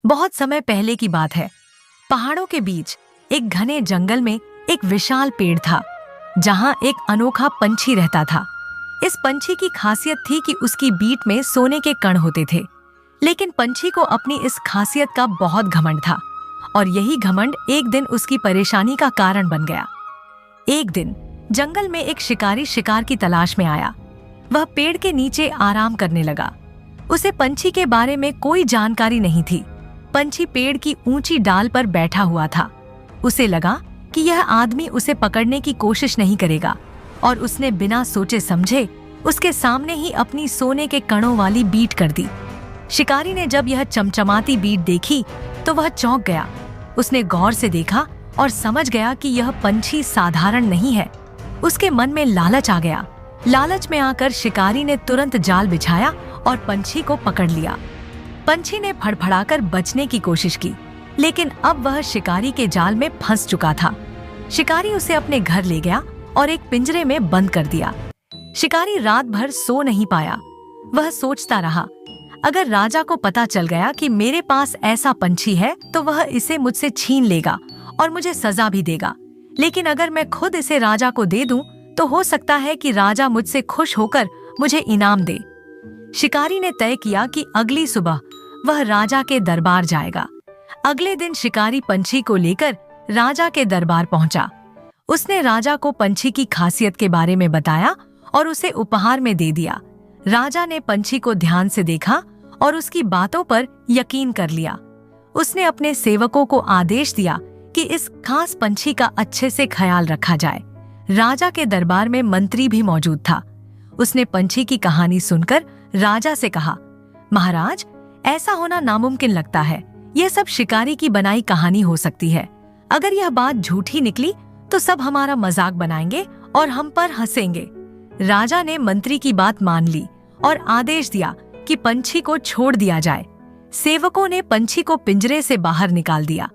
बहुत समय पहले की बात है। पहाड़ों के बीच एक घने जंगल में एक विशाल पेड़ था, जहां एक अनोखा पंछी रहता था। इस पंछी की खासियत थी कि उसकी बीट में सोने के कण होते थे। लेकिन पंछी को अपनी इस खासियत का बहुत घमंड था, और यही घमंड एक दिन उसकी परेशानी का कारण बन गया। एक दिन जंगल में एक शिकारी शिकार की तलाश में आया। वह पेड़ के नीचे आराम करने लगा। उसे पंछी के बारे में कोई जानकारी नहीं थी। पंछी पेड़ की ऊंची डाल पर बैठा हुआ था। उसे लगा कि यह आदमी उसे पकड़ने की कोशिश नहीं करेगा, और उसने बिना सोचे समझे उसके सामने ही अपनी सोने के कणों वाली बीट कर दी। शिकारी ने जब यह चमचमाती बीट देखी तो वह चौंक गया। उसने गौर से देखा और समझ गया कि यह पंछी साधारण नहीं है। उसके मन में लालच आ गया। लालच में आकर शिकारी ने तुरंत जाल बिछाया और पंछी को पकड़ लिया। पंछी ने फड़फड़ाकर बचने की कोशिश की, लेकिन अब वह शिकारी के जाल में फंस चुका था। शिकारी उसे अपने घर ले गया और एक पिंजरे में बंद कर दिया। शिकारी रात भर सो नहीं पाया। वह सोचता रहा, अगर राजा को पता चल गया कि मेरे पास ऐसा पंछी है तो वह इसे मुझसे छीन लेगा और मुझे सजा भी देगा। लेकिन अगर मैं खुद इसे राजा को दे दूं तो हो सकता है कि राजा मुझसे खुश होकर मुझे इनाम दे। शिकारी ने तय किया कि अगली सुबह वह राजा के दरबार जाएगा। अगले दिन शिकारी पंछी को लेकर राजा के दरबार पहुंचा। उसने राजा को पंछी की खासियत के बारे में बताया और उसे उपहार में दे दिया। राजा ने पंछी को ध्यान से देखा और उसकी बातों पर यकीन कर लिया। उसने अपने सेवकों को आदेश दिया कि इस खास पंछी का अच्छे से ख्याल रखा जाए। राजा के दरबार में मंत्री भी मौजूद था। उसने पंछी की कहानी सुनकर राजा से कहा, महाराज, ऐसा होना नामुमकिन लगता है। यह सब शिकारी की बनाई कहानी हो सकती है। अगर यह बात झूठी निकली तो सब हमारा मजाक बनाएंगे और हम पर हंसेंगे। राजा ने मंत्री की बात मान ली और आदेश दिया कि पंछी को छोड़ दिया जाए। सेवकों ने पंछी को पिंजरे से बाहर निकाल दिया।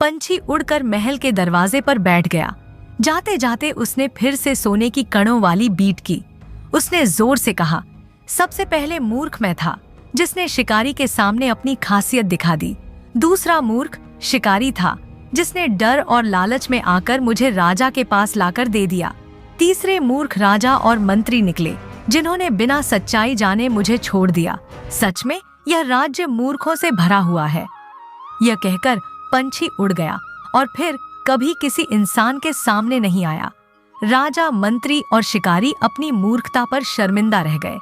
पंछी उड़कर महल के दरवाजे पर बैठ गया। जाते जाते उसने फिर से सोने की कणों वाली बीट की। उसने जोर से कहा, सबसे पहले मूर्ख मैं था जिसने शिकारी के सामने अपनी खासियत दिखा दी। दूसरा मूर्ख शिकारी था जिसने डर और लालच में आकर मुझे राजा के पास लाकर दे दिया। तीसरे मूर्ख राजा और मंत्री निकले जिन्होंने बिना सच्चाई जाने मुझे छोड़ दिया। सच में यह राज्य मूर्खों से भरा हुआ है। यह कहकर पंछी उड़ गया और फिर कभी किसी इंसान के सामने नहीं आया। राजा, मंत्री और शिकारी अपनी मूर्खता पर शर्मिंदा रह गए।